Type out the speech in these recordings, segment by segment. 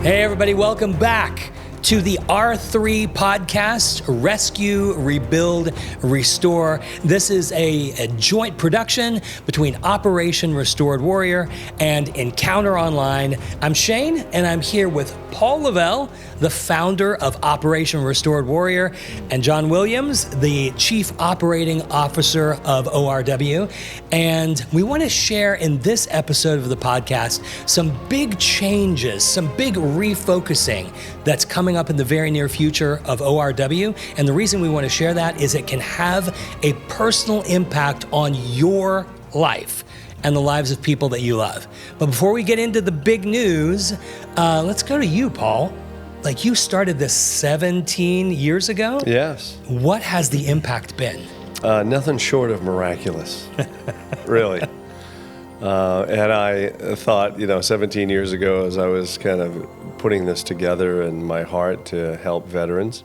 Hey, everybody, welcome back to the R3 podcast, Rescue, Rebuild, Restore. This is a joint production between Operation Restored Warrior and Encounter Online. I'm Shane, and I'm here with Paul Lavelle, the founder of Operation Restored Warrior, and John Williams, the Chief Operating Officer of ORW. And we want to share in this episode of the podcast some big changes, some big refocusing that's coming up in the very near future of ORW. And the reason we want to share that is it can have a personal impact on your life and the lives of people that you love. But before we get into the big news, let's go to you, Paul. Like, you started this 17 years ago? Yes. What has the impact been? Nothing short of miraculous, really. And I thought, 17 years ago, as I was kind of putting this together in my heart to help veterans,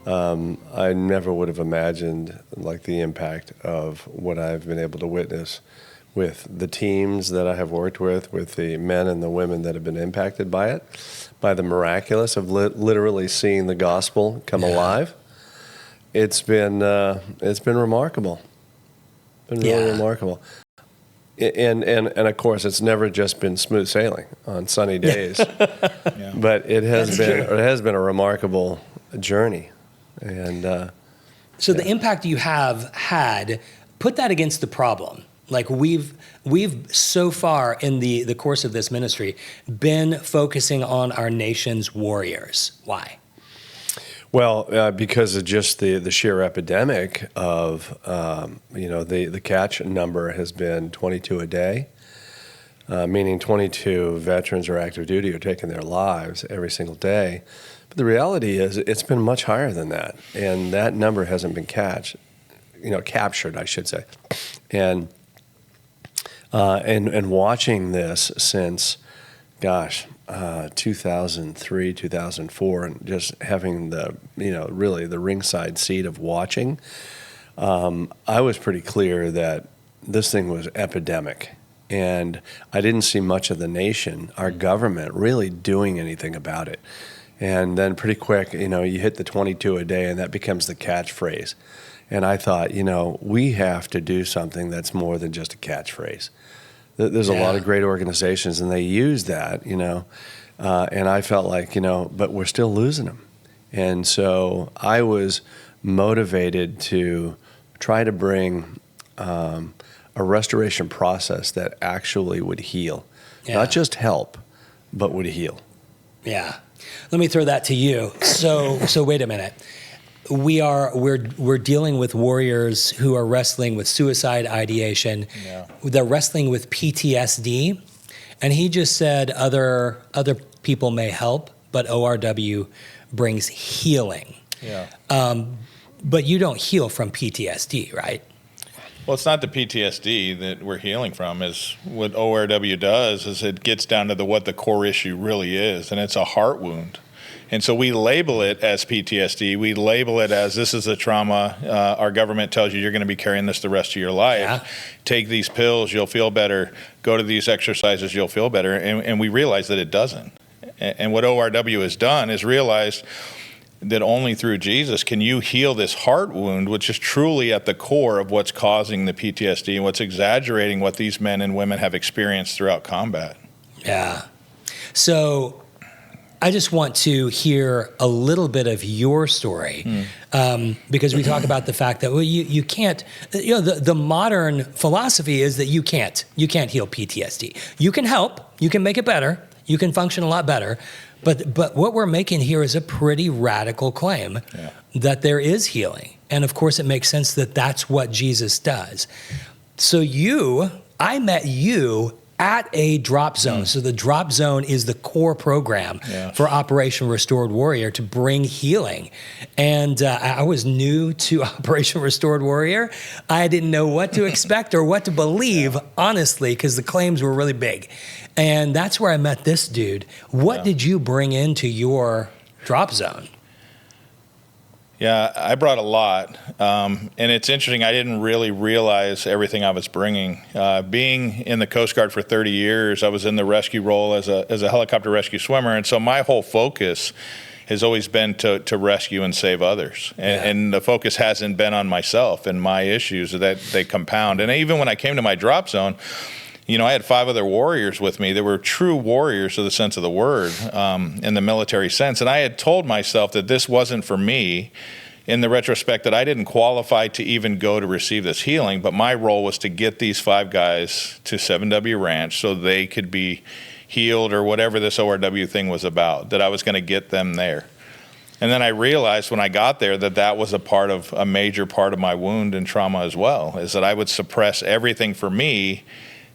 I never would have imagined like the impact of what I've been able to witness with the teams that I have worked with the men and the women that have been impacted by it, by the miraculous of literally seeing the gospel come alive. It's been remarkable. Been really remarkable. And of course, it's never just been smooth sailing on sunny days, but it has been a remarkable journey. And so the impact you have had, put that against the problem. Like, we've so far in the course of this ministry been focusing on our nation's warriors. Why? Well, because of just the sheer epidemic of, the catch number has been 22 a day, meaning 22 veterans or active duty are taking their lives every single day. But the reality is it's been much higher than that, and that number hasn't been captured, I should say. And watching this since, 2003, 2004, and just having really the ringside seat of watching, I was pretty clear that this thing was epidemic. And I didn't see much of the nation, our government, really doing anything about it. And then pretty quick, you hit the 22 a day, and that becomes the catchphrase. And I thought, we have to do something that's more than just a catchphrase. There's a lot of great organizations, and they use that, and I felt like, but we're still losing them. And so I was motivated to try to bring a restoration process that actually would heal, not just help, but would heal. Yeah. Let me throw that to you. So wait a minute. We're dealing with warriors who are wrestling with suicide ideation. Yeah. They're wrestling with PTSD, and he just said other people may help, but ORW brings healing. Yeah. But you don't heal from PTSD, right? Well, it's not the PTSD that we're healing from. Is what ORW does is it gets down to what the core issue really is, and it's a heart wound. And so we label it as PTSD. We label it as this is a trauma. Our government tells you you're going to be carrying this the rest of your life. Yeah. Take these pills, you'll feel better. Go to these exercises, you'll feel better. And we realize that it doesn't. And what ORW has done is realized that only through Jesus can you heal this heart wound, which is truly at the core of what's causing the PTSD and what's exaggerating what these men and women have experienced throughout combat. Yeah. So I just want to hear a little bit of your story, because we talk about the fact that you can't. The modern philosophy is that you can't heal PTSD. You can help, you can make it better, you can function a lot better, but what we're making here is a pretty radical claim that there is healing, and of course it makes sense that that's what Jesus does. So I met you at a drop zone. So the drop zone is the core program for Operation Restored Warrior to bring healing. And I was new to Operation Restored Warrior. I didn't know what to expect or what to believe, honestly, because the claims were really big. And that's where I met this dude. What did you bring into your drop zone? Yeah, I brought a lot. And it's interesting, I didn't really realize everything I was bringing. Being in the Coast Guard for 30 years, I was in the rescue role as a helicopter rescue swimmer. And so my whole focus has always been to rescue and save others. And the focus hasn't been on myself and my issues that they compound. And even when I came to my drop zone, I had 5 other warriors with me. They were true warriors of the sense of the word, in the military sense. And I had told myself that this wasn't for me, in the retrospect that I didn't qualify to even go to receive this healing, but my role was to get these 5 guys to 7W Ranch so they could be healed, or whatever this ORW thing was about, that I was going to get them there. And then I realized when I got there that was a major part of my wound and trauma as well, is that I would suppress everything for me,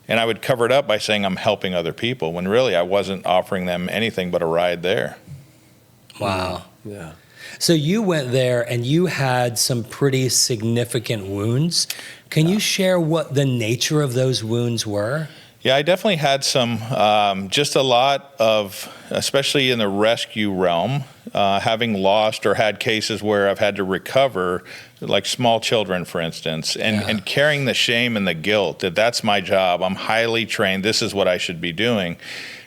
and I would cover it up by saying I'm helping other people, when really I wasn't offering them anything but a ride there. Wow. Yeah. So you went there and you had some pretty significant wounds. Can you share what the nature of those wounds were? Yeah, I definitely had some, just a lot of, especially in the rescue realm, having lost or had cases where I've had to recover, like small children, for instance, and carrying the shame and the guilt that's my job. I'm highly trained. This is what I should be doing.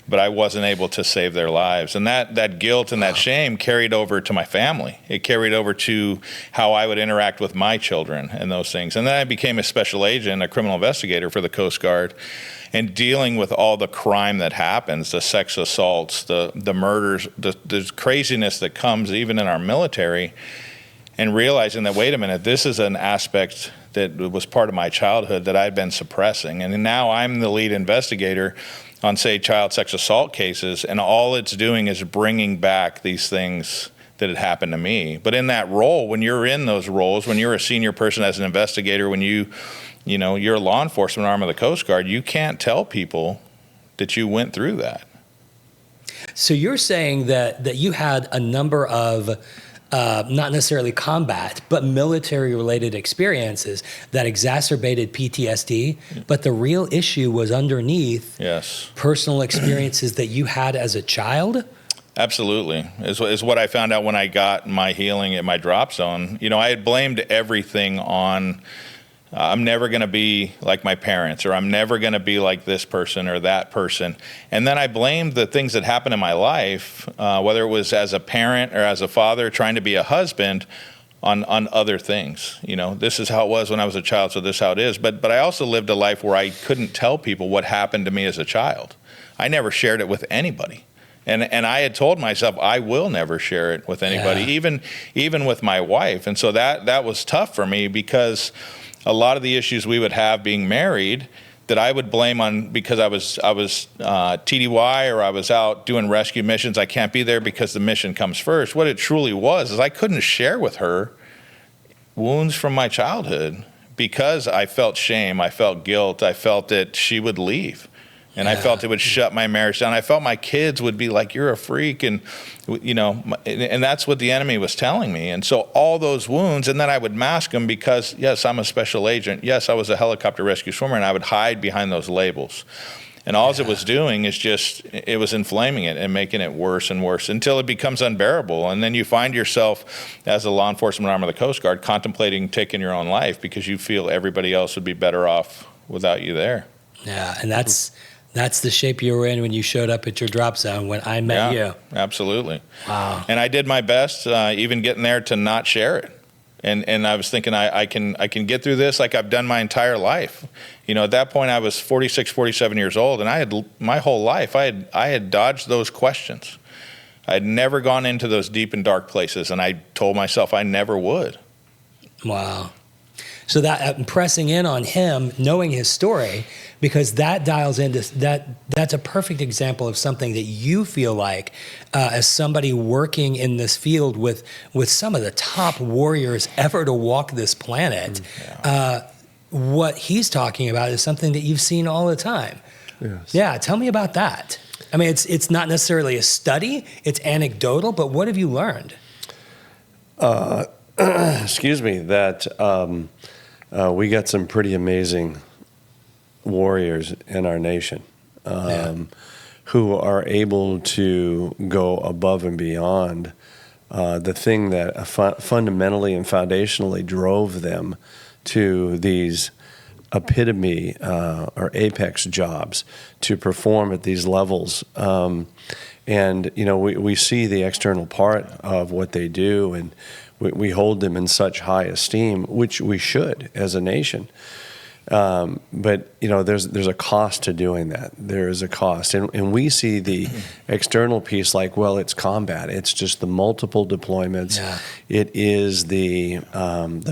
But I wasn't able to save their lives. And that guilt and that shame carried over to my family. It carried over to how I would interact with my children and those things. And then I became a special agent, a criminal investigator for the Coast Guard, and dealing with all the crime that happens, the sex assaults, the murders, the craziness that comes even in our military, and realizing that, wait a minute, this is an aspect that was part of my childhood that I'd been suppressing. And now I'm the lead investigator on, say, child sex assault cases, and all it's doing is bringing back these things that had happened to me. But in that role, when you're in those roles, when you're a senior person as an investigator, when you're a law enforcement arm of the Coast Guard, you can't tell people that you went through that. So you're saying that you had a number of not necessarily combat, but military-related experiences that exacerbated PTSD, but the real issue was underneath personal experiences that you had as a child? Absolutely, is what I found out when I got my healing at my drop zone. I had blamed everything on, I'm never going to be like my parents, or I'm never going to be like this person or that person. And then I blamed the things that happened in my life, whether it was as a parent or as a father trying to be a husband, on other things. This is how it was when I was a child, so this is how it is. But I also lived a life where I couldn't tell people what happened to me as a child. I never shared it with anybody. And I had told myself I will never share it with anybody, even with my wife. And so that was tough for me, because a lot of the issues we would have being married that I would blame on because I was TDY, or I was out doing rescue missions. I can't be there because the mission comes first. What it truly was is I couldn't share with her wounds from my childhood because I felt shame, I felt guilt, I felt that she would leave. And I felt it would shut my marriage down. I felt my kids would be like, you're a freak. And, and that's what the enemy was telling me. And so all those wounds, and then I would mask them because, yes, I'm a special agent. Yes, I was a helicopter rescue swimmer, and I would hide behind those labels. And all it was doing is it was inflaming it and making it worse and worse until it becomes unbearable. And then you find yourself, as a law enforcement arm of the Coast Guard, contemplating taking your own life because you feel everybody else would be better off without you there. Yeah, and that's the shape you were in when you showed up at your drop zone when I met you. Absolutely. Wow. And I did my best, even getting there, to not share it. And I was thinking I can get through this like I've done my entire life. At that point I was 46, 47 years old, and I had my whole life I had dodged those questions. I had never gone into those deep and dark places, and I told myself I never would. Wow. So that pressing in on him, knowing his story, because that dials into that's a perfect example of something that you feel like, as somebody working in this field with some of the top warriors ever to walk this planet, what he's talking about is something that you've seen all the time. Yes. Yeah, tell me about that. I mean, it's not necessarily a study, it's anecdotal, but what have you learned? Excuse me, that we got some pretty amazing warriors in our nation who are able to go above and beyond the thing that fundamentally and foundationally drove them to these epitome or apex jobs to perform at these levels. And, we see the external part of what they do, and we hold them in such high esteem, which we should as a nation. But there's a cost to doing that. There is a cost, and we see the external piece like, well, it's combat. It's just the multiple deployments. Yeah. It is the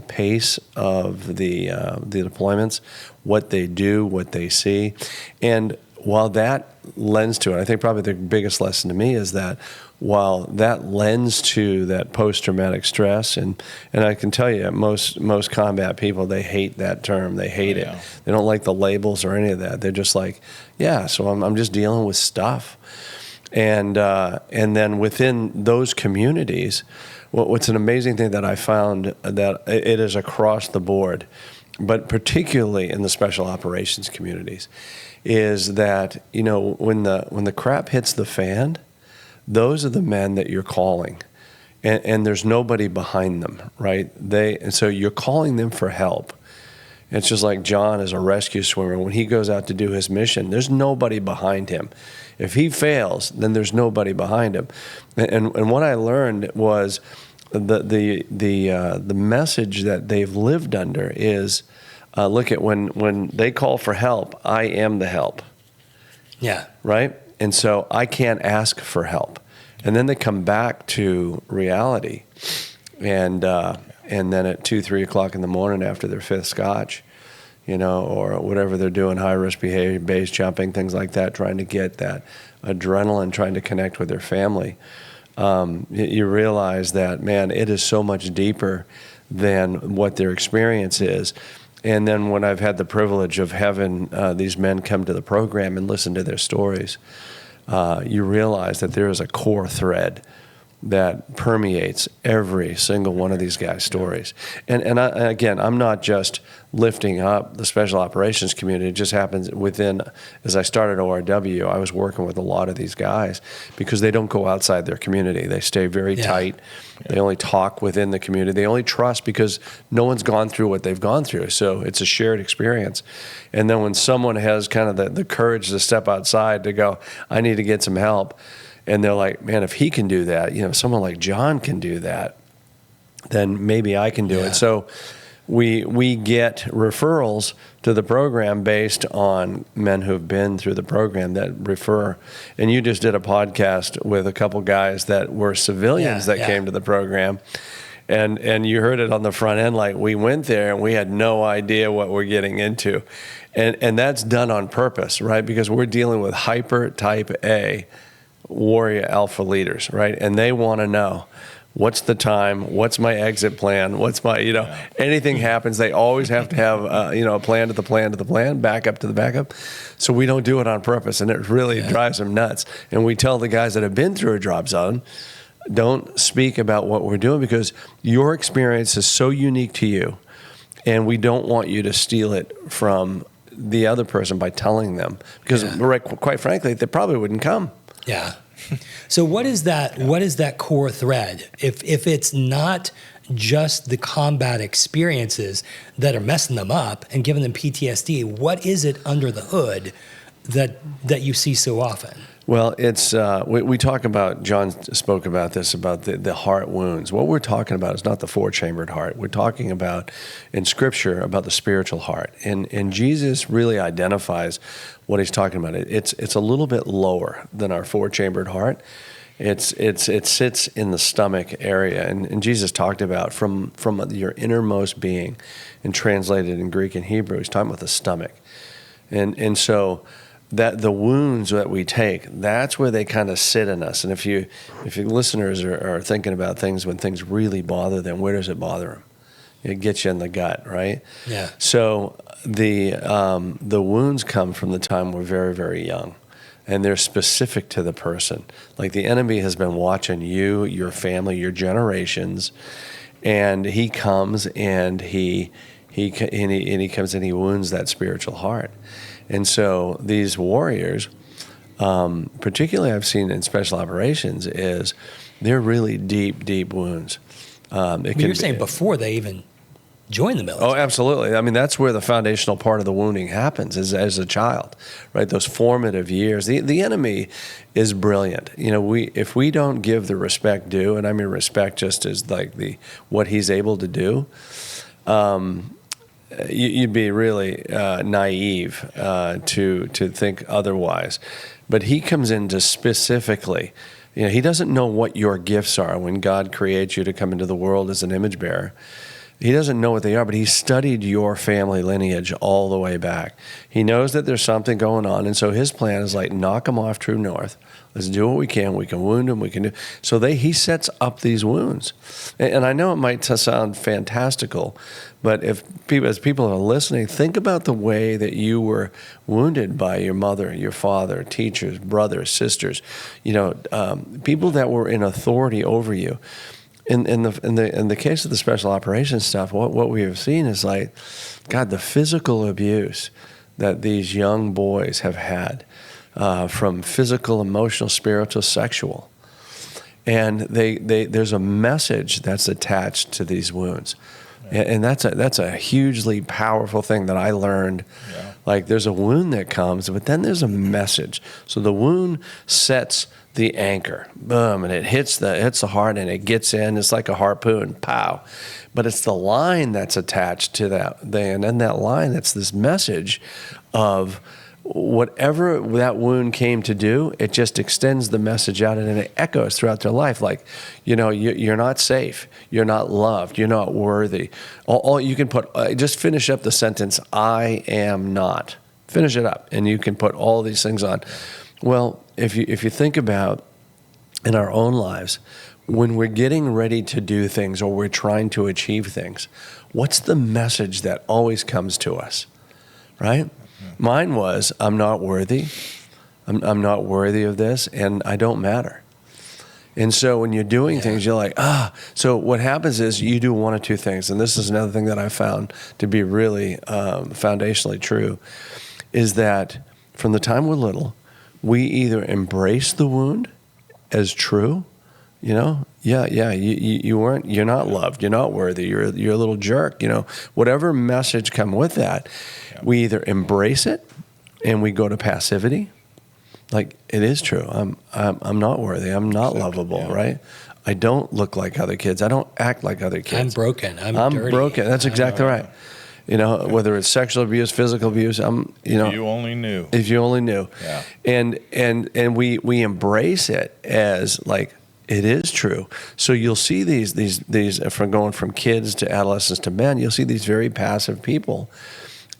pace of the deployments, what they do, what they see, and while that lends to it, I think probably the biggest lesson to me is that while that lends to that post-traumatic stress, and I can tell you, most combat people, they hate that term. They hate it. They don't like the labels or any of that. They're just like, yeah, so I'm just dealing with stuff. And then within those communities, what's an amazing thing that I found, that it is across the board, but particularly in the special operations communities, is that when the crap hits the fan, those are the men that you're calling, and there's nobody behind them, right? And so you're calling them for help. It's just like John as a rescue swimmer. When he goes out to do his mission, there's nobody behind him. If he fails, then there's nobody behind him. And what I learned was the message that they've lived under is, look at when they call for help, I am the help. Yeah. Right? And so I can't ask for help. And then they come back to reality. And then at 2, 3 o'clock in the morning after their fifth scotch, or whatever they're doing, high-risk behavior, base jumping, things like that, trying to get that adrenaline, trying to connect with their family, you realize that, man, it is so much deeper than what their experience is. And then when I've had the privilege of having these men come to the program and listen to their stories, you realize that there is a core thread that permeates every single one of these guys' stories. And again, I'm not just lifting up the special operations community. It just happens as I started ORW, I was working with a lot of these guys because they don't go outside their community. They stay very tight. They only talk within the community. They only trust because no one's gone through what they've gone through. So it's a shared experience. And then when someone has kind of the courage to step outside to go, I need to get some help, and they're like, man, if he can do that, someone like John can do that, then maybe I can do it. So we get referrals to the program based on men who've been through the program that refer. And you just did a podcast with a couple guys that were civilians that came to the program. And you heard it on the front end, like we went there and we had no idea what we're getting into. And that's done on purpose, right? Because we're dealing with hyper type A warrior alpha leaders, right? And they want to know, what's the time? What's my exit plan? What's my, anything happens, they always have to have, a plan to the plan to the plan, backup to the backup. So we don't do it on purpose, and it really drives them nuts. And we tell the guys that have been through a drop zone, don't speak about what we're doing because your experience is so unique to you, and we don't want you to steal it from the other person by telling them. Because quite frankly, they probably wouldn't come. Yeah. So what is that? What is that core thread? If it's not just the combat experiences that are messing them up and giving them PTSD, what is it under the hood that you see so often? Well, it's we talk about, John spoke about this, about the heart wounds. What we're talking about is not the four-chambered heart. We're talking about, in Scripture, about the spiritual heart. And Jesus really identifies what he's talking about. It's a little bit lower than our four-chambered heart. It sits in the stomach area. And Jesus talked about from your innermost being, and translated in Greek and Hebrew, he's talking about the stomach. And so that the wounds that we take, that's where they kind of sit in us. And if you listeners are thinking about things when things really bother them, where does it bother them? It gets you in the gut, right? Yeah. So the wounds come from the time we're very, very young, and they're specific to the person. Like the enemy has been watching you, your family, your generations, and he comes and he comes and he wounds that spiritual heart. And so these warriors, particularly I've seen in special operations, is they're really deep, deep wounds. You're saying before they even join the military. Oh, absolutely. I mean, that's where the foundational part of the wounding happens is as a child, right? Those formative years. The enemy is brilliant. If we don't give the respect due, and I mean respect just as like what he's able to do, you'd be really naive to think otherwise. But he comes into specifically, he doesn't know what your gifts are when God creates you to come into the world as an image bearer. He doesn't know what they are, but he studied your family lineage all the way back. He knows that there's something going on, and so his plan is like, knock them off true north. Let's do what we can. We can wound them. We can do. So he sets up these wounds. And I know it might sound fantastical, but as people are listening, think about the way that you were wounded by your mother, your father, teachers, brothers, sisters, people that were in authority over you. In the case of the special operations stuff, what we have seen is like, God, the physical abuse that these young boys have had, from physical, emotional, spiritual, sexual, and there's a message that's attached to these wounds, and that's a hugely powerful thing that I learned. Yeah. Like there's a wound that comes, but then there's a message. So the wound sets the anchor, boom, and it hits the heart and it gets in. It's like a harpoon, pow. But it's the line that's attached to that thing, and in that line, it's this message of whatever that wound came to do. It just extends the message out, and it echoes throughout their life. Like, you're not safe, you're not loved, you're not worthy. All you can put, just finish up the sentence, I am not. Finish it up, and you can put all these things on. Well, if you think about in our own lives, when we're getting ready to do things or we're trying to achieve things, what's the message that always comes to us, right? Mm-hmm. Mine was, I'm not worthy. I'm not worthy of this, and I don't matter. And so when you're doing things, you're like, So what happens is you do one of two things, and this is another thing that I found to be really foundationally true, is that from the time we're little, we either embrace the wound as true, you're not loved, you're not worthy, you're a little jerk, whatever message come with that, we either embrace it and we go to passivity, like it is true, I'm not worthy, I'm not lovable, right? I don't look like other kids, I don't act like other kids. I'm broken, I'm dirty. Broken, that's exactly right. Whether it's sexual abuse, physical abuse, If you only knew. If you only knew. Yeah. And we embrace it as like it is true. So you'll see these from going from kids to adolescents to men, you'll see these very passive people,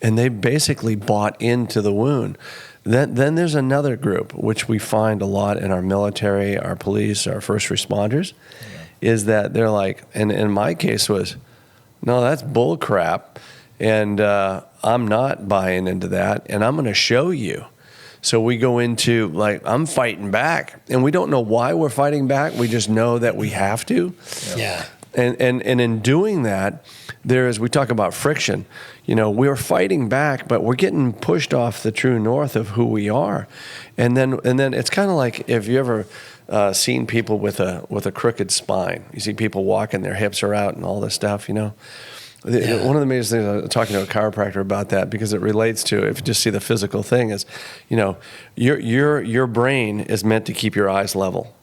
and they basically bought into the wound. Then there's another group, which we find a lot in our military, our police, our first responders, is that they're like, and in my case was, no, that's bull crap. And I'm not buying into that, and I'm going to show you. So we go into, like, I'm fighting back. And we don't know why we're fighting back. We just know that we have to. Yeah. And in doing that, we talk about friction. We're fighting back, but we're getting pushed off the true north of who we are. And then it's kind of like if you ever seen people with a crooked spine. You see people walking, their hips are out and all this stuff, One of the amazing things, I was talking to a chiropractor about that because it relates to, if you just see the physical thing, is, your brain is meant to keep your eyes level.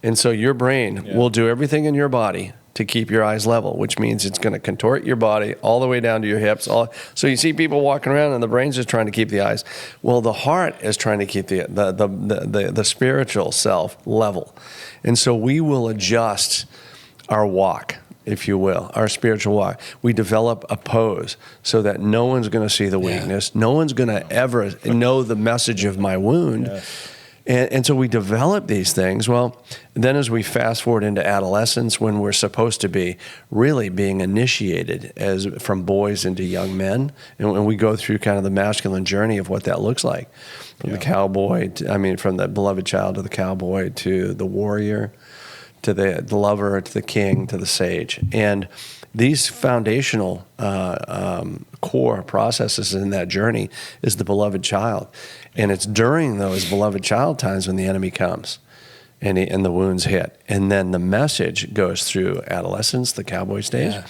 And so your brain will do everything in your body to keep your eyes level, which means it's going to contort your body all the way down to your hips. So you see people walking around and the brain's just trying to keep the eyes. Well, the heart is trying to keep the spiritual self level. And so we will adjust our walk, if you will, our spiritual walk. We develop a pose so that no one's going to see the weakness. Yeah. No one's going to ever know the message of my wound. Yes. And so we develop these things. Well, then as we fast forward into adolescence, when we're supposed to be really being initiated from boys into young men, and we go through kind of the masculine journey of what that looks like, from the cowboy, from the beloved child to the cowboy to the warrior, to the lover, to the king, to the sage. And these foundational core processes in that journey is the beloved child. And it's during those beloved child times when the enemy comes. and the wounds hit. And then the message goes through adolescence, the cowboy stage. Yeah.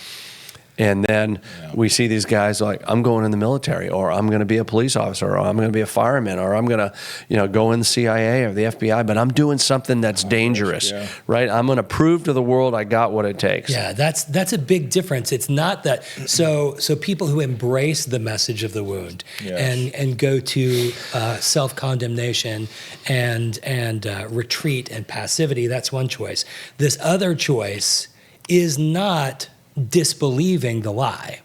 And then we see these guys like, I'm going in the military, or I'm going to be a police officer, or I'm going to be a fireman, or I'm going to, go in the CIA or the FBI, but I'm doing something that's dangerous, right? I'm going to prove to the world I got what it takes. Yeah, that's a big difference. It's not that so people who embrace the message of the wound and go to self-condemnation and retreat and passivity. That's one choice. This other choice is not disbelieving the lie.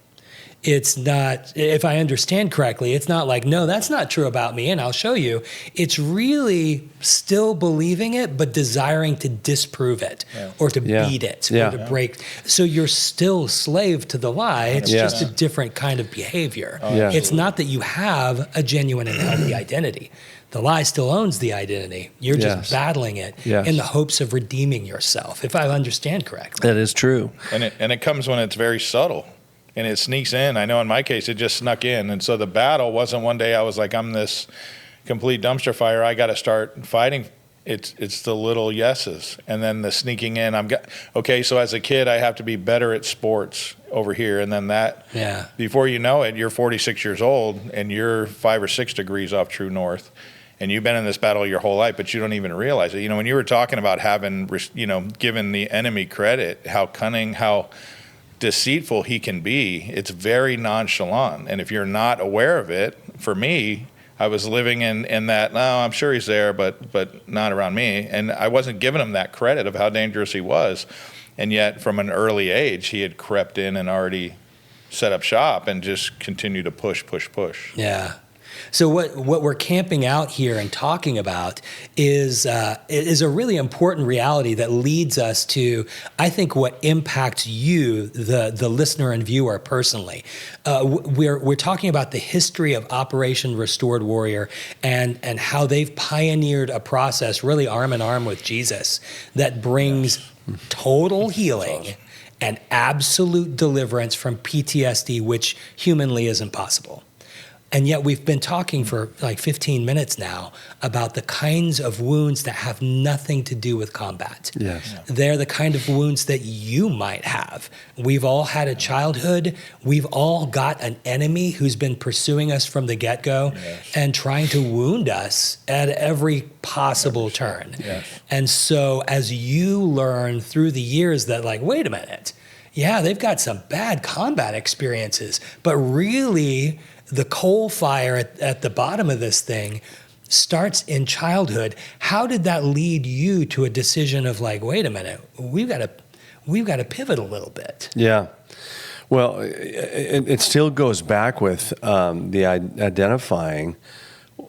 It's not, if I understand correctly, it's not like, no, that's not true about me, and I'll show you. It's really still believing it, but desiring to disprove it or to beat it or to break. So you're still slave to the lie. It's just a different kind of behavior. It's not that you have a genuine and healthy identity. The lie still owns the identity. You're just battling it in the hopes of redeeming yourself, if I understand correctly. That is true. And it comes when it's very subtle, and it sneaks in. I know in my case, it just snuck in. And so the battle wasn't one day I was like, I'm this complete dumpster fire. I got to start fighting. It's the little yeses. And then the sneaking in. Okay, so as a kid, I have to be better at sports over here. And then before you know it, you're 46 years old, and you're 5 or 6 degrees off true north. And you've been in this battle your whole life, but you don't even realize it. When you were talking about having, given the enemy credit, how cunning, how deceitful he can be, it's very nonchalant. And if you're not aware of it, for me, I was living in that, no, I'm sure he's there, but not around me. And I wasn't giving him that credit of how dangerous he was. And yet, from an early age, he had crept in and already set up shop and just continued to push. Yeah. So what we're camping out here and talking about is a really important reality that leads us to, I think, what impacts you, the listener and viewer, personally. We're talking about the history of Operation Restored Warrior and how they've pioneered a process, really arm in arm with Jesus, that brings total healing and absolute deliverance from PTSD, which humanly is impossible. And yet we've been talking for like 15 minutes now about the kinds of wounds that have nothing to do with combat. Yes. They're the kind of wounds that you might have. We've all had a childhood. We've all got an enemy who's been pursuing us from the get-go and trying to wound us at every possible turn. Yes. And so as you learn through the years that, like, wait a minute, they've got some bad combat experiences, but really the coal fire at the bottom of this thing starts in childhood. How did that lead you to a decision of like, wait a minute, we've got to pivot a little bit? Yeah. Well, it still goes back with the identifying,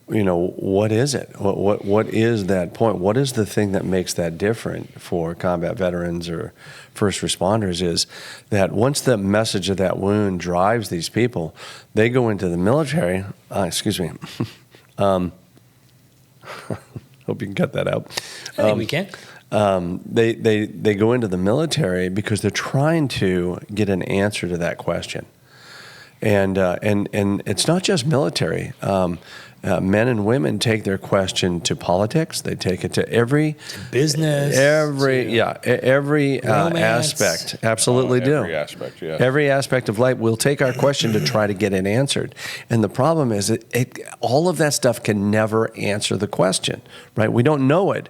what is it? What is that point? What is the thing that makes that different for combat veterans or first responders is that once the message of that wound drives these people, they go into the military. Excuse me. Hope you can cut that out. I think we can. They go into the military because they're trying to get an answer to that question. And it's not just military. Men and women take their question to politics. They take it to every business, every aspect. Absolutely do. Every aspect, yeah. Every aspect of life. We'll take our question to try to get it answered. And the problem is, all of that stuff can never answer the question, right? We don't know it.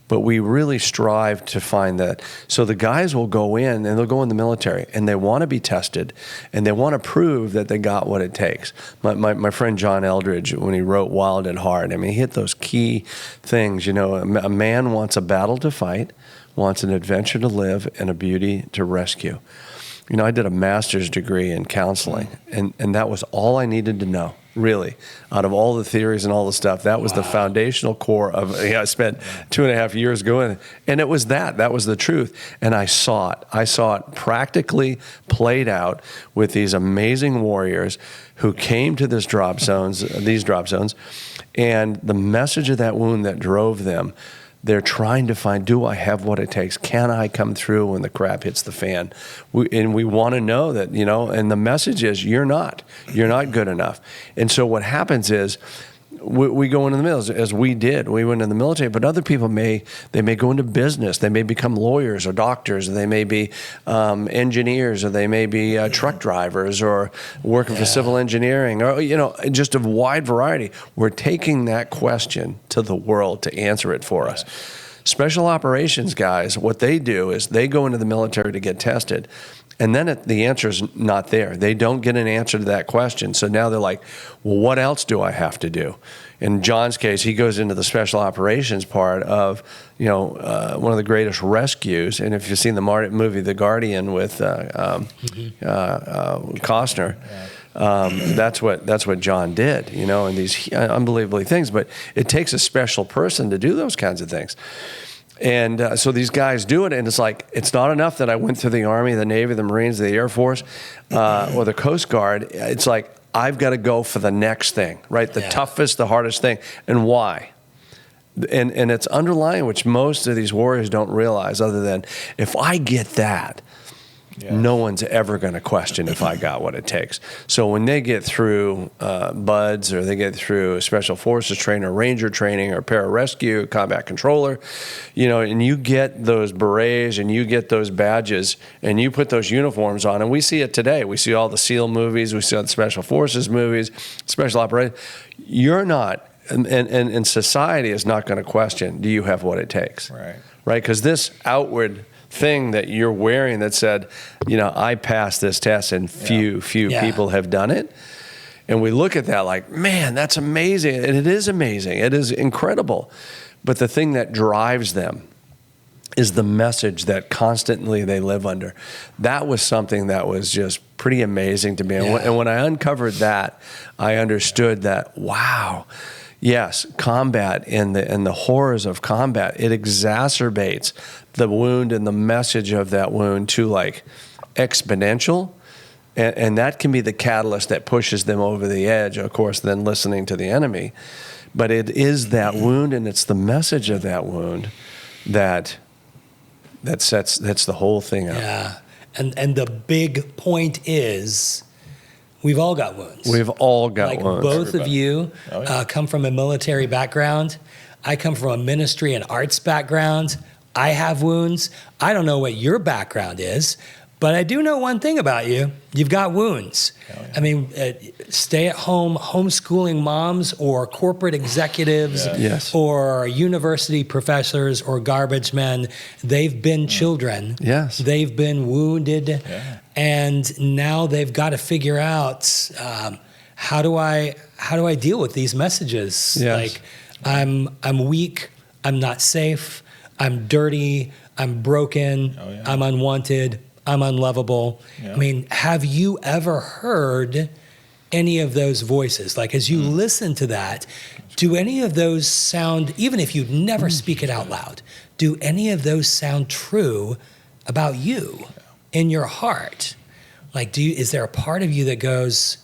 But we really strive to find that. So the guys will go in, and they'll go in the military, and they want to be tested, and they want to prove that they got what it takes. My friend John Eldridge, when he wrote Wild at Heart, he hit those key things. A man wants a battle to fight, wants an adventure to live, and a beauty to rescue. I did a master's degree in counseling, and that was all I needed to know. Really, out of all the theories and all the stuff, that was the foundational core of. I spent 2.5 years going, and it was that was the truth. And I saw it practically played out with these amazing warriors who came to these drop zones, and the message of that wound that drove them. They're trying to find, do I have what it takes? Can I come through when the crap hits the fan? We want to know that, and the message is you're not good enough. And so what happens is we go into the military, as we did. We went in the military, but other people may go into business. They may become lawyers or doctors. Or they may be engineers, or they may be truck drivers, or working for civil engineering, or just a wide variety. We're taking that question to the world to answer it for us. Special operations guys, what they do is they go into the military to get tested, and then the answer is not there. They don't get an answer to that question. So now they're like, well, what else do I have to do? In John's case, he goes into the special operations part of, one of the greatest rescues. And if you've seen the movie The Guardian with Costner, that's what John did, and these unbelievable things. But it takes a special person to do those kinds of things. And so these guys do it, and it's like, it's not enough that I went through the Army, the Navy, the Marines, the Air Force, or the Coast Guard. It's like, I've got to go for the next thing, right? The toughest, the hardest thing. And why? And it's underlying, which most of these warriors don't realize, other than, if I get that, no one's ever going to question if I got what it takes. So when they get through BUDS, or they get through Special Forces training, or Ranger training, or pararescue, combat controller, and you get those berets and you get those badges and you put those uniforms on, and we see it today. We see all the SEAL movies, we see all the Special Forces movies, Special Operations. You're not, and society is not going to question, do you have what it takes? Right? Because this outward thing that you're wearing that said, I passed this test, and few people have done it. And we look at that like, man, that's amazing. And it is amazing. It is incredible. But the thing that drives them is the message that constantly they live under. That was something that was just pretty amazing to me. And when I uncovered that, I understood that, wow, yes, combat and the horrors of combat, it exacerbates the wound and the message of that wound to like exponential. And that can be the catalyst that pushes them over the edge, of course, then listening to the enemy. But it is that wound, and it's the message of that wound that's the whole thing up. Yeah. And the big point is, we've all got wounds. We've all got wounds. Both of you come from a military background. I come from a ministry and arts background. I have wounds. I don't know what your background is, but I do know one thing about you. You've got wounds. I mean, stay-at-home homeschooling moms, or corporate executives, or university professors, or garbage men, they've been children. Yes. They've been wounded. And now they've got to figure out, how do I deal with these messages? Like, I'm weak, I'm not safe, I'm dirty, I'm broken, I'm unwanted, I'm unlovable. I mean, have you ever heard any of those voices? Like, as you listen to that, do any of those sound, even if you never speak it out loud, do any of those sound true about you in your heart? Like, is there a part of you that goes,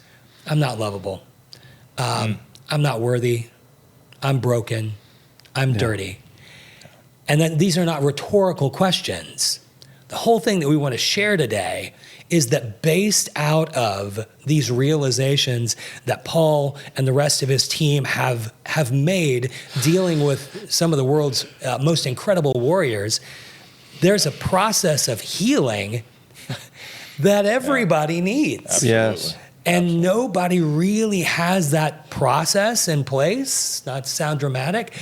I'm not lovable, I'm not worthy, I'm broken, I'm dirty? And then these are not rhetorical questions. The whole thing that we want to share today is that, based out of these realizations that Paul and the rest of his team have made dealing with some of the world's most incredible warriors, there's a process of healing that everybody needs. Absolutely. Yes. And nobody really has that process in place, not to sound dramatic,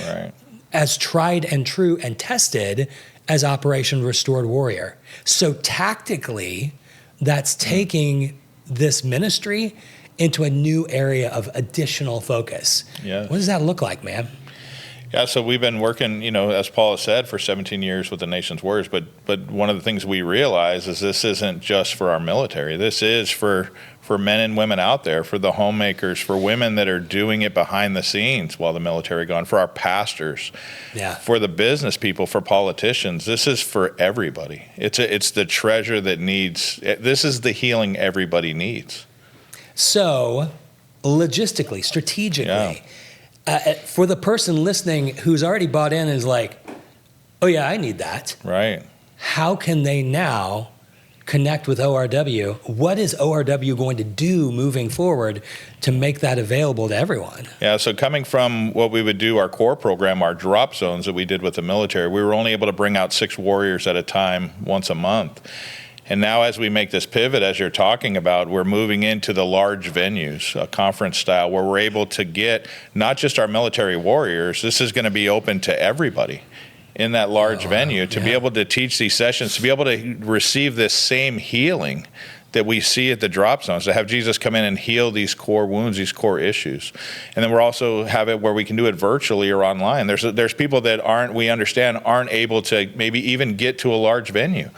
as tried and true and tested as Operation Restored Warrior. So tactically, that's taking this ministry into a new area of additional focus. What does that look like, man? Yeah, so we've been working, as Paul has said, for 17 years with the nation's warriors. But one of the things we realize is this isn't just for our military. This is for men and women out there, for the homemakers, for women that are doing it behind the scenes while the military gone, for our pastors, for the business people, for politicians. This is for everybody. It's the treasure that needs. This is the healing everybody needs. So, logistically, strategically. For the person listening who's already bought in and is like, oh yeah, I need that. Right. How can they now connect with ORW. What is ORW going to do moving forward to make that available to everyone? Yeah, so coming from what we would do, our core program, our drop zones that we did with the military, we were only able to bring out 6 warriors at a time once a month. And now as we make this pivot, as you're talking about, we're moving into the large venues, conference style, where we're able to get not just our military warriors, this is going to be open to everybody in that large venue to be able to teach these sessions, to be able to receive this same healing that we see at the drop zones, to have Jesus come in and heal these core wounds, these core issues. And then we're also have it where we can do it virtually or online. There's people that aren't able to maybe even get to a large venue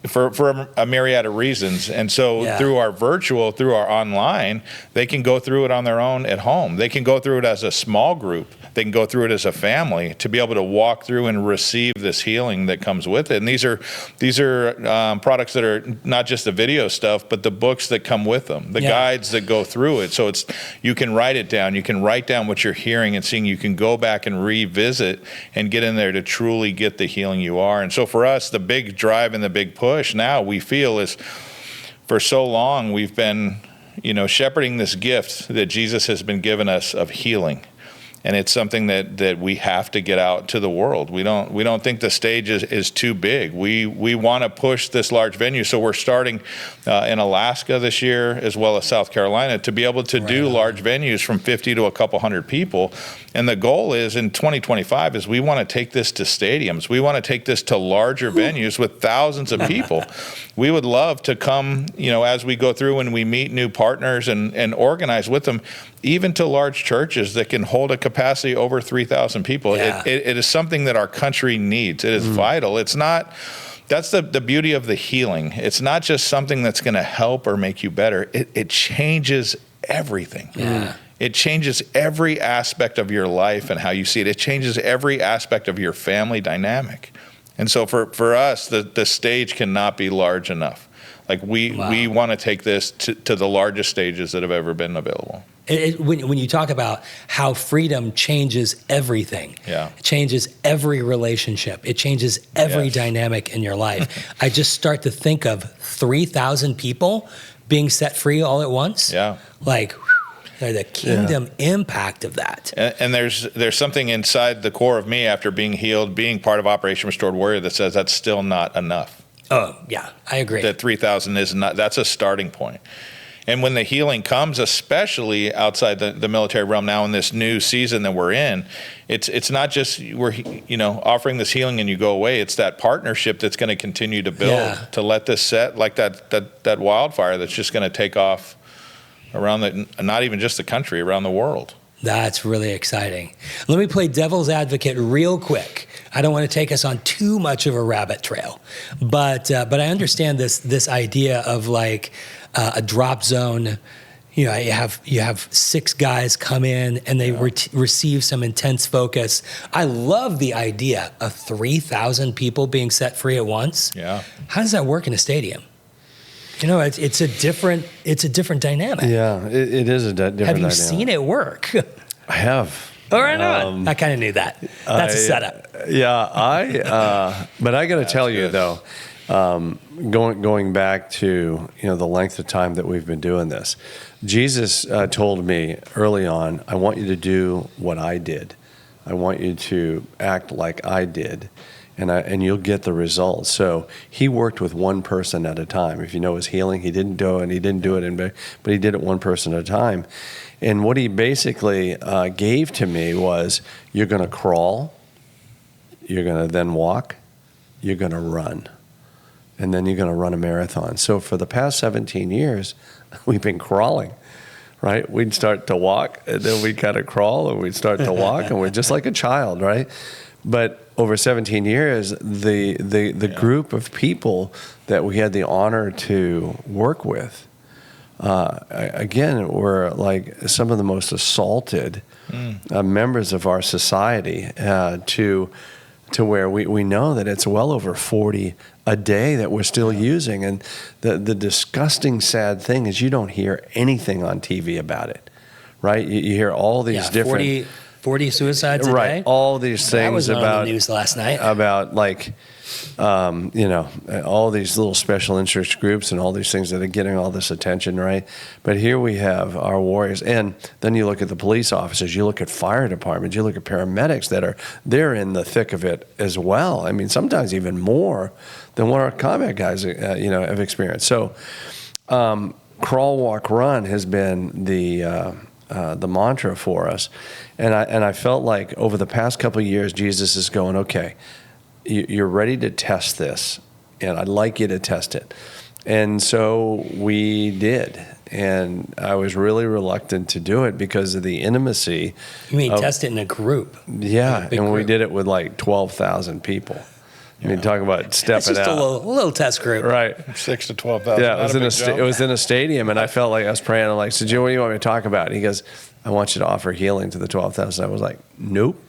for a myriad of reasons. And so through our virtual, through our online, they can go through it on their own at home. They can go through it as a small group. They can go through it as a family to be able to walk through and receive this healing that comes with it. And these are products that are not just the video stuff, but the books that come with them, the guides that go through it. So you can write it down. You can write down what you're hearing and seeing. You can go back and revisit and get in there to truly get the healing you are. And so for us, the big drive and the big push now we feel is, for so long we've been, shepherding this gift that Jesus has been given us of healing. And it's something that we have to get out to the world. We don't think the stage is too big. We want to push this large venue. So we're starting in Alaska this year, as well as South Carolina, to be able to do large venues from 50 to a couple hundred people. And the goal is in 2025 is we want to take this to stadiums. We want to take this to larger venues with thousands of people. We would love to come, as we go through and we meet new partners and organize with them, even to large churches that can hold a capacity over 3,000 people. It is something that our country needs. It is vital. It's not, that's the beauty of the healing. It's not just something that's going to help or make you better. It changes everything. Yeah. It changes every aspect of your life and how you see it. It changes every aspect of your family dynamic. And so for us, the stage cannot be large enough. Like we want to take this to the largest stages that have ever been available. When you talk about how freedom changes everything, it changes every relationship, it changes every dynamic in your life. I just start to think of 3,000 people being set free all at once. Yeah. Like, the kingdom impact of that. And there's something inside the core of me after being healed, being part of Operation Restored Warrior, that says that's still not enough. Oh, yeah, I agree. That 3,000 is not, that's a starting point. And when the healing comes, especially outside the military realm now in this new season that we're in, it's not just we're offering this healing and you go away. It's that partnership that's going to continue to build to let this set like that wildfire that's just going to take off around not even just the country, around the world. That's really exciting. Let me play devil's advocate real quick. I don't want to take us on too much of a rabbit trail, but I understand this idea of like a drop zone. You have 6 guys come in and they receive some intense focus. I love the idea of 3,000 people being set free at once. Yeah. How does that work in a stadium? It's a different dynamic. Yeah, it is a different dynamic. Have you seen it work? I have. All right, I kind of knew that. That's a setup. Yeah, but I got to tell you though, going back to the length of time that we've been doing this, Jesus told me early on, I want you to do what I did. I want you to act like I did. And you'll get the results. So he worked with one person at a time. If you know his healing, he didn't do it, but he did it one person at a time. And what he basically gave to me was, you're going to crawl, you're going to then walk, you're going to run, and then you're going to run a marathon. So for the past 17 years, we've been crawling. Right? We'd start to walk, and then we'd kind of crawl, and we'd start to walk, and we're just like a child, right? But over 17 years, the group of people that we had the honor to work with, again, were like some of the most assaulted members of our society, to where we know that it's well over 40 a day that we're still using. And the disgusting, sad thing is you don't hear anything on TV about it, right? You hear all these different... 40 suicides a right, day. all these things That was about on the news last night. about like, all these little special interest groups and all these things that are getting all this attention, right? But here we have our warriors, and then you look at the police officers, you look at fire departments, you look at paramedics they're in the thick of it as well. I mean, sometimes even more than what our combat guys, have experienced. So, crawl, walk, run has been the mantra for us, and I felt like over the past couple of years, Jesus is going, okay, you're ready to test this, and I'd like you to test it. And so we did, and I was really reluctant to do it because of the intimacy. You mean test it in a group? Yeah, and group. we did it with like 12,000 people. I mean, talk about stepping It's just out. a little test group. Right. 6 to 12,000. Yeah, it was in a stadium, and I felt like I was praying. I'm like, so Jim, what do you want me to talk about? And he goes, I want you to offer healing to the 12,000. I was like, nope.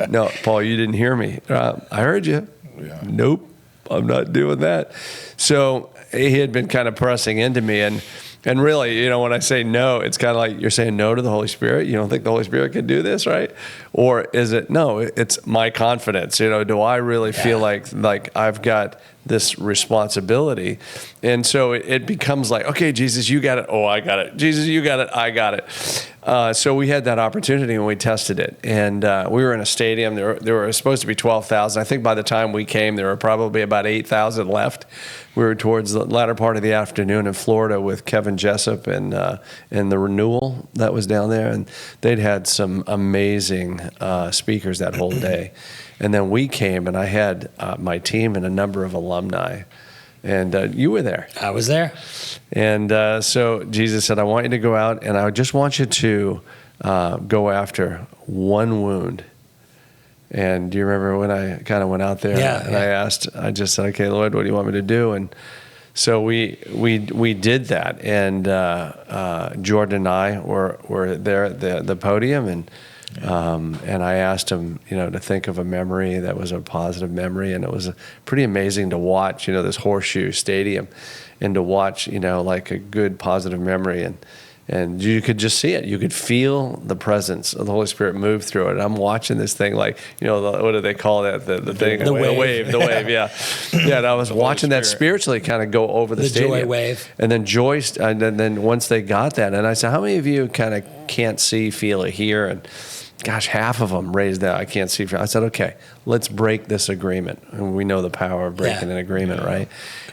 No, Paul, you didn't hear me. I heard you. Yeah. Nope, I'm not doing that. So he had been kind of pressing into me, and really, when I say no, it's kind of like you're saying no to the Holy Spirit. You don't think the Holy Spirit can do this, right? Or is it, no, it's my confidence. Do I really feel like I've got this responsibility? And so it becomes like, okay, Jesus, you got it. Oh, I got it. Jesus, you got it. I got it. So we had that opportunity and we tested it. And we were in a stadium. There were supposed to be 12,000. I think by the time we came, there were probably about 8,000 left. We were towards the latter part of the afternoon in Florida with Kevin Jessup and the Renewal that was down there. And they'd had some amazing speakers that whole day. And then we came, and I had my team and a number of alumni. And you were there. I was there. And so Jesus said, I want you to go out, and I just want you to go after one wound. And do you remember when I kind of went out there? Yeah. I just said, okay, Lord, what do you want me to do? And so we did that. And Jordan and I were there at the podium, and I asked him, to think of a memory that was a positive memory, and it was pretty amazing to watch, this horseshoe stadium, and to watch, like a good positive memory, and you could just see it. You could feel the presence of the Holy Spirit move through it. I'm watching this thing like, what do they call that? The thing, the wave, yeah. Yeah, and I was watching that spiritually kind of go over the stadium. Joy wave. And then and then once they got that, and I said, how many of you kind of can't see, feel, or hear? And gosh, half of them raised that, I can't see. I said, okay, let's break this agreement. And we know the power of breaking an agreement, right?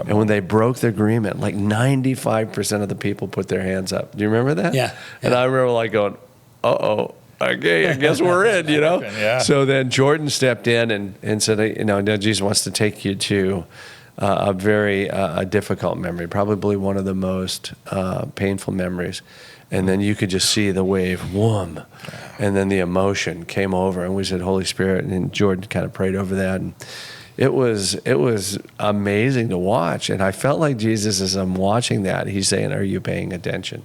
And when they broke the agreement, like 95% of the people put their hands up. Do you remember that? Yeah. And I remember like going, uh-oh, okay, I guess we're in, Yeah. So then Jordan stepped in and said, now Jesus wants to take you to a very difficult memory, probably one of the most painful memories. And then you could just see the wave, whoom, and then the emotion came over, and we said, Holy Spirit, and Jordan kind of prayed over that, and it was amazing to watch. And I felt like Jesus, as I'm watching that, he's saying, are you paying attention?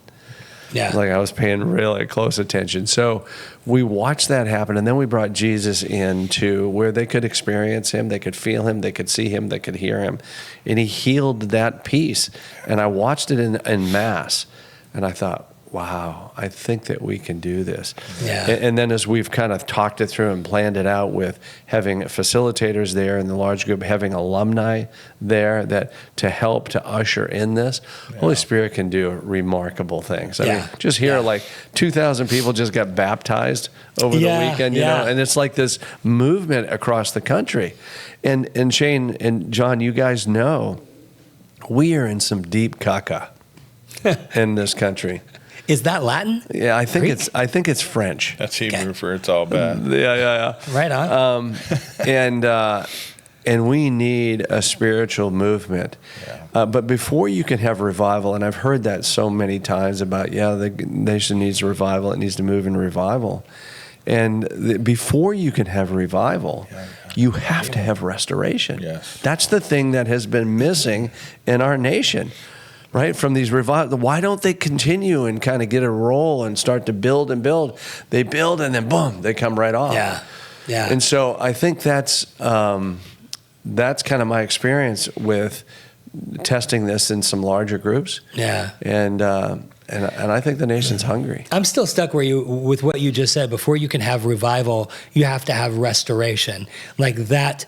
Yeah. Like I was paying really close attention. So we watched that happen, and then we brought Jesus into where they could experience him, they could feel him, they could see him, they could hear him, and he healed that piece. And I watched it in mass, and I thought, wow, I think that we can do this. Yeah. And then as we've kind of talked it through and planned it out with having facilitators there in the large group, having alumni there that to help to usher in this, Holy Spirit can do remarkable things. I mean, just here, like 2,000 people just got baptized over the weekend, and it's like this movement across the country. And Shane and John, you guys know, we are in some deep caca in this country. Is that Latin? Yeah, I think it's French. That's Hebrew for it's all bad. Yeah. Right on. And we need a spiritual movement. Yeah. But before you can have revival, and I've heard that so many times about, the nation needs revival, it needs to move in revival. And before you can have revival, you have to have restoration. Yes. That's the thing that has been missing in our nation. Right, from these revival, why don't they continue and kind of get a roll and start to build and build? They build and then boom, they come right off. Yeah. And so I think that's kind of my experience with testing this in some larger groups. Yeah. And I think the nation's hungry. I'm still stuck with what you just said. Before you can have revival, you have to have restoration. Like that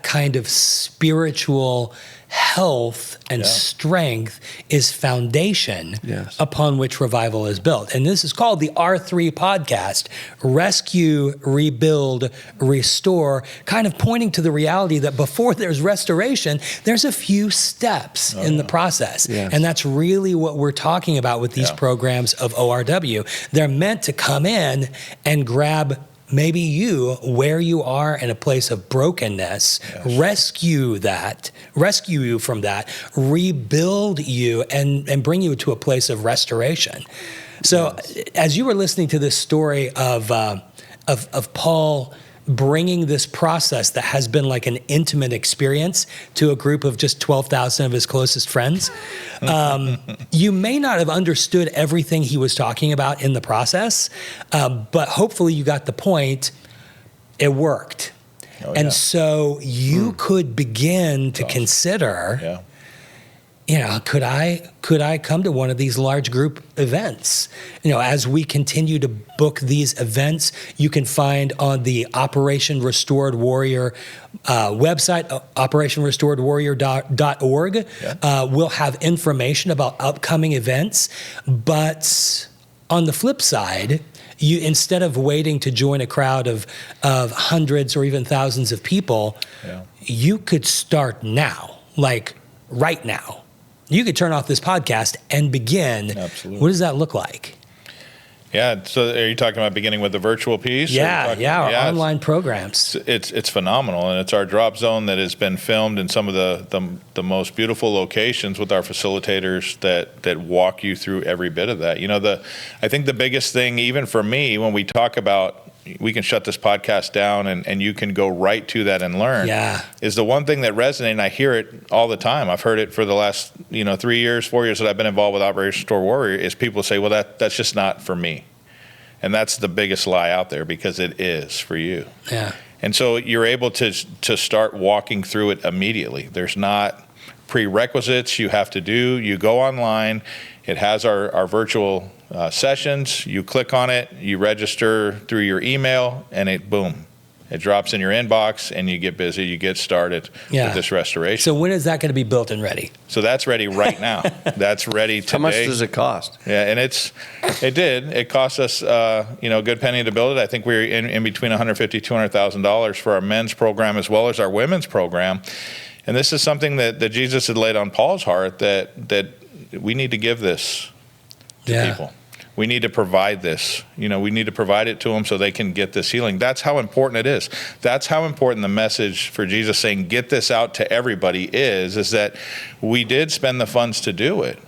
kind of spiritual health and strength is foundation upon which revival is built. And this is called the R3 podcast, Rescue, Rebuild, Restore, kind of pointing to the reality that before there's restoration, there's a few steps in the process. Yes. And that's really what we're talking about with these programs of ORW. They're meant to come in and grab maybe you where you are in a place of brokenness, rescue you from that, rebuild you, and bring you to a place of restoration. So as you were listening to this story of Paul bringing this process that has been like an intimate experience to a group of just 12,000 of his closest friends, you may not have understood everything he was talking about in the process, but hopefully you got the point. It worked. And so you could begin to consider, could I come to one of these large group events? As we continue to book these events, you can find on the Operation Restored Warrior website, operationrestoredwarrior.org. We'll have information about upcoming events. But on the flip side, you, instead of waiting to join a crowd of hundreds or even thousands of people, you could start now, like right now. You could turn off this podcast and begin. Absolutely. What does that look like? Yeah. So are you talking about beginning with the virtual piece? Our online programs. It's phenomenal. And it's our drop zone that has been filmed in some of the most beautiful locations with our facilitators that walk you through every bit of that. I think the biggest thing, even for me, when we talk about we can shut this podcast down and you can go right to that and learn, is the one thing that resonates, and I hear it all the time. I've heard it for the last 3 years, 4 years that I've been involved with Operation Restore Warrior, is people say, well, that's just not for me. And that's the biggest lie out there, because it is for you. Yeah. And so you're able to start walking through it immediately. There's not prerequisites you have to do. You go online. It has our virtual sessions. You click on it, you register through your email, and it drops in your inbox, and you get busy. You get started with this restoration. So when is that going to be built and ready? So that's ready right now. That's ready today. How much does it cost? Yeah, and it cost us a good penny to build it. I think we're in between $150,000, $200,000 for our men's program as well as our women's program. And this is something that Jesus had laid on Paul's heart, that we need to give this to people. We need to provide this. We need to provide it to them so they can get this healing. That's how important it is. That's how important the message for Jesus saying, get this out to everybody is that we did spend the funds to do it,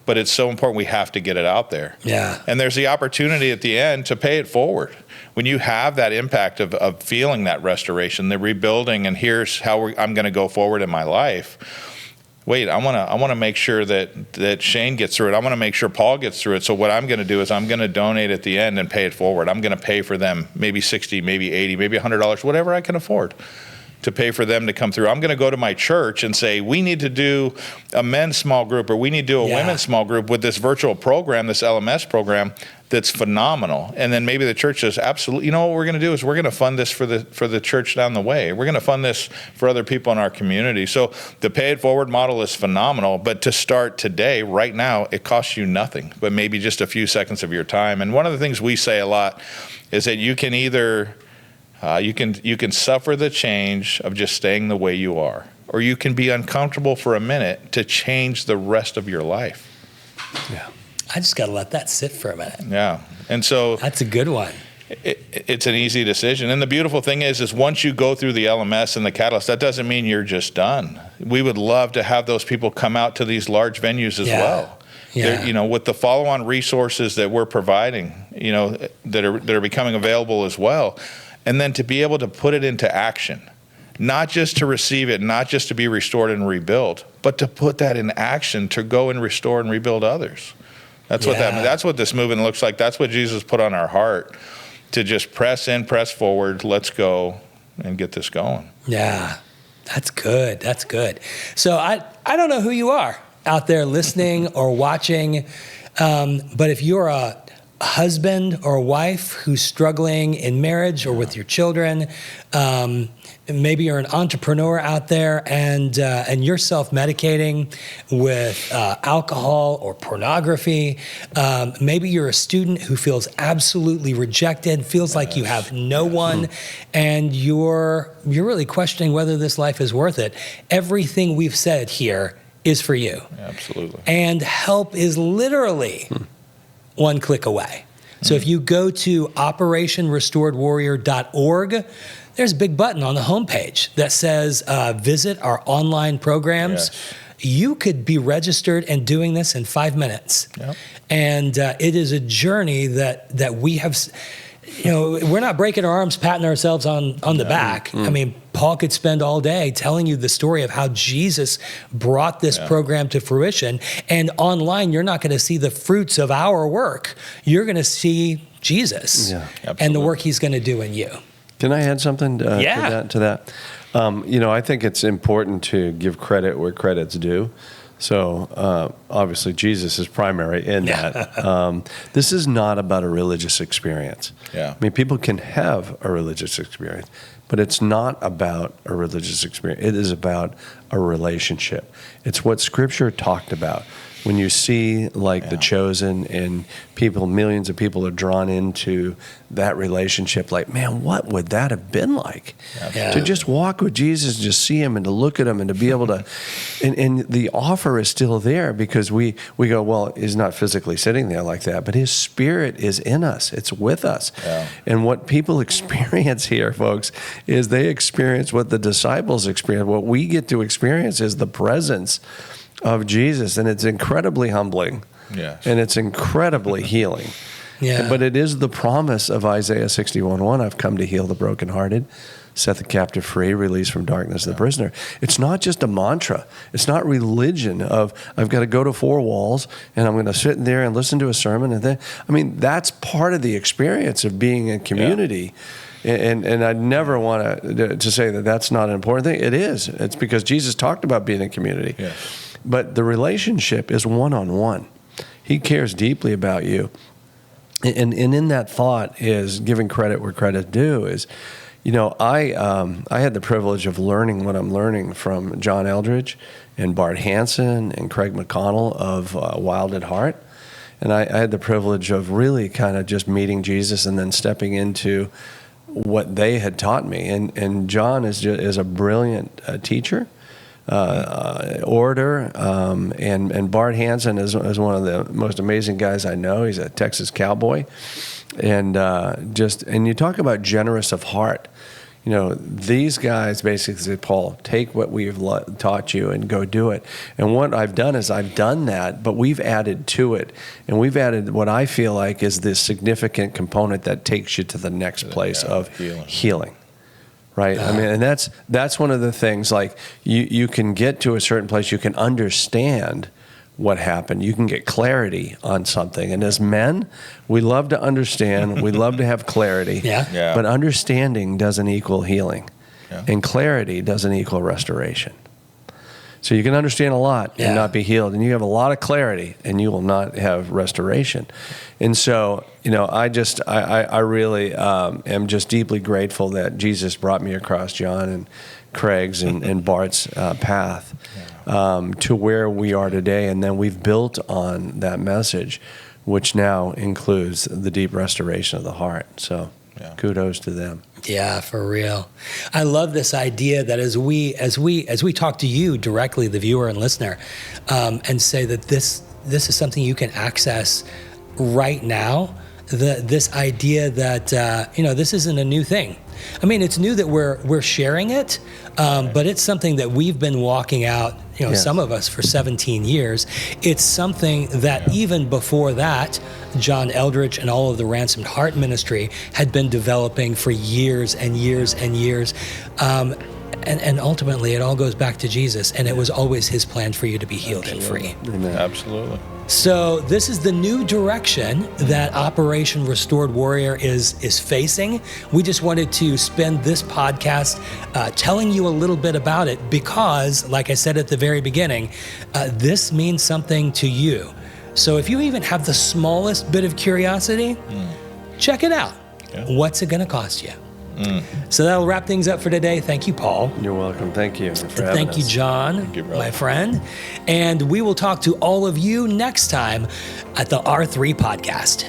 but it's so important we have to get it out there. Yeah. And there's the opportunity at the end to pay it forward. When you have that impact of feeling that restoration, the rebuilding, and here's how I'm going to go forward in my life. Wait, I want to make sure that Shane gets through it. I want to make sure Paul gets through it. So what I'm going to do is I'm going to donate at the end and pay it forward. I'm going to pay for them maybe $60, maybe $80, maybe $100, whatever I can afford to pay for them to come through. I'm going to go to my church and say, we need to do a men's small group, or we need to do a women's small group with this virtual program, this LMS program that's phenomenal. And then maybe the church says, absolutely, what we're going to do is we're going to fund this for the church down the way. We're going to fund this for other people in our community. So the pay it forward model is phenomenal, but to start today, right now, it costs you nothing, but maybe just a few seconds of your time. And one of the things we say a lot is that you can either you can suffer the change of just staying the way you are, or you can be uncomfortable for a minute to change the rest of your life. Yeah. I just got to let that sit for a minute. Yeah. And so that's a good one. It's an easy decision. And the beautiful thing is once you go through the LMS and the Catalyst, that doesn't mean you're just done. We would love to have those people come out to these large venues as well. Yeah. With the follow-on resources that we're providing, that are becoming available as well. And then to be able to put it into action, not just to receive it, not just to be restored and rebuilt, but to put that in action to go and restore and rebuild others. That's what this movement looks like. That's what Jesus put on our heart, to just press in, press forward, let's go and get this going. Yeah, that's good. That's good. So I I don't know who you are out there listening or watching, but if you're a husband or a wife who's struggling in marriage or with your children, maybe you're an entrepreneur out there and you're self-medicating with alcohol or pornography. Maybe you're a student who feels absolutely rejected, feels like you have no one, and you're really questioning whether this life is worth it. Everything we've said here is for you. Absolutely. And help is literally one click away. So if you go to operationrestoredwarrior.org, there's a big button on the homepage that says visit our online programs. Yes. You could be registered and doing this in 5 minutes. Yep. And it is a journey that we have, we're not breaking our arms, patting ourselves on the back. I mean, Paul could spend all day telling you the story of how Jesus brought this program to fruition. And online, you're not going to see the fruits of our work. You're going to see Jesus and the work he's going to do in you. Can I add something to that? I think it's important to give credit where credit's due. So obviously Jesus is primary in that. This is not about a religious experience. Yeah. I mean, people can have a religious experience, but it's not about a religious experience. It is about a relationship. It's what Scripture talked about. When you see The Chosen and people, millions of people are drawn into that relationship, man, what would that have been like? To just walk with Jesus, just see him and to look at him and to be able to, and the offer is still there because we go, well, he's not physically sitting there like that, but his spirit is in us. It's with us. Yeah. And what people experience here, folks, is they experience what the disciples experienced. What we get to experience is the presence of Jesus, and it's incredibly humbling, and it's incredibly healing. But it is the promise of Isaiah 61:1, I've come to heal the brokenhearted, set the captive free, release from darkness the prisoner. It's not just a mantra. It's not religion of, I've got to go to four walls, and I'm going to sit in there and listen to a sermon. And then, that's part of the experience of being in community. And I never want to say that that's not an important thing. It is. It's because Jesus talked about being in community. But the relationship is one-on-one. He cares deeply about you. And in that thought is giving credit where credit's due is, I had the privilege of learning what I'm learning from John Eldredge and Bart Hansen and Craig McConnell of Wild at Heart. And I had the privilege of really kind of just meeting Jesus and then stepping into what they had taught me. And John is a brilliant teacher. Orator, and Bart Hansen is one of the most amazing guys I know. He's a Texas cowboy, and you talk about generous of heart. These guys basically say, Paul, take what we've taught you and go do it. And what I've done is I've done that, but we've added to it, and we've added what I feel like is this significant component that takes you to the next place of healing. Right. And that's one of the things, you can get to a certain place, you can understand what happened. You can get clarity on something. And as men, we love to understand, we love to have clarity. But understanding doesn't equal healing. And clarity doesn't equal restoration. So you can understand a lot and not be healed. And you have a lot of clarity and you will not have restoration. And so, I really am just deeply grateful that Jesus brought me across John and Craig's and Bart's path to where we are today. And then we've built on that message, which now includes the deep restoration of the heart. So kudos to them. Yeah, for real. I love this idea that as we talk to you directly, the viewer and listener, and say that this is something you can access right now. This idea that this isn't a new thing. It's new that we're sharing it, but it's something that we've been walking out. Some of us for 17 years. It's something that even before that, John Eldredge and all of the Ransomed Heart Ministry had been developing for years and years and years. And ultimately, it all goes back to Jesus, and it was always his plan for you to be healed and free. Amen. Absolutely. So this is the new direction that Operation Restored Warrior is facing. We just wanted to spend this podcast telling you a little bit about it because, like I said at the very beginning, this means something to you. So if you even have the smallest bit of curiosity, check it out. Yeah. What's it going to cost you? So that'll wrap things up for today. Thank you, Paul. You're welcome. Thank you for having us. Thank you, John, Thank you, brother. my friend. And we will talk to all of you next time at the R3 Podcast.